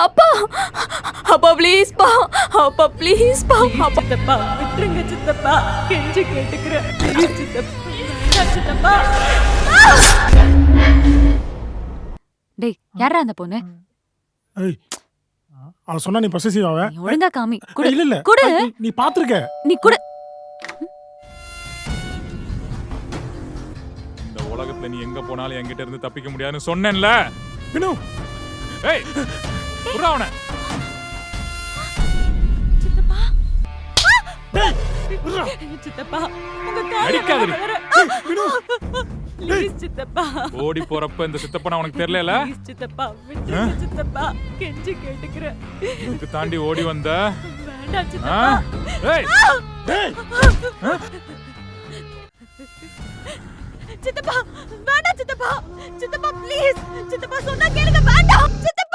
அப்பா அப்பா ப்ளீஸ் பா, அப்பா ப்ளீஸ் பா. அப்பா சித்தப்பா விட்டுருங்க சித்தப்பா, கெஞ்சி கேட்டுக்கிறேன். ப்ளீஸ் சித்தப்பா, வேண்டாம் சித்தப்பா. டேய் யாரா அந்த பொண்ணு? ஏய் அவ சொன்னா நீ பொசசிவ் ஆவ. நீ ஒழுங்கா காமி. குடு இல்ல இல்ல குடு. நீ பாத்துருக்க. நீ குடு. இந்த உலகத்துல நீ எங்க போனாலும் என்கிட்ட இருந்து தப்பிக்க முடியாதுன்னு சொன்னேன்ல. வினு ஏய் புறா அவனை. சித்தப்பா டேய் விட்றா. சித்தப்பா உங்க காலை அடிக்காதடி. வினு ப்ளீஸ் சித்தப்பா, ஓடி போறப்ப இந்த சித்தப்பனை உனக்கு தெரியல. ப்ளீஸ் சித்தப்பா விட்டுருங்க சித்தப்பா, கெஞ்சி கேட்டுக்கிறேன். இதுக்கு தாண்டி ஓடி வந்த. வேண்டாம் ஆ? சித்தப்பா. ஏய் டேய் சித்தப்பா வேண்டாம் சித்தப்பா, சித்தப்பா ப்ளீஸ் சித்தப்பா சொன்னா கேளுங்க, வேண்டாம் சித்தப்பா.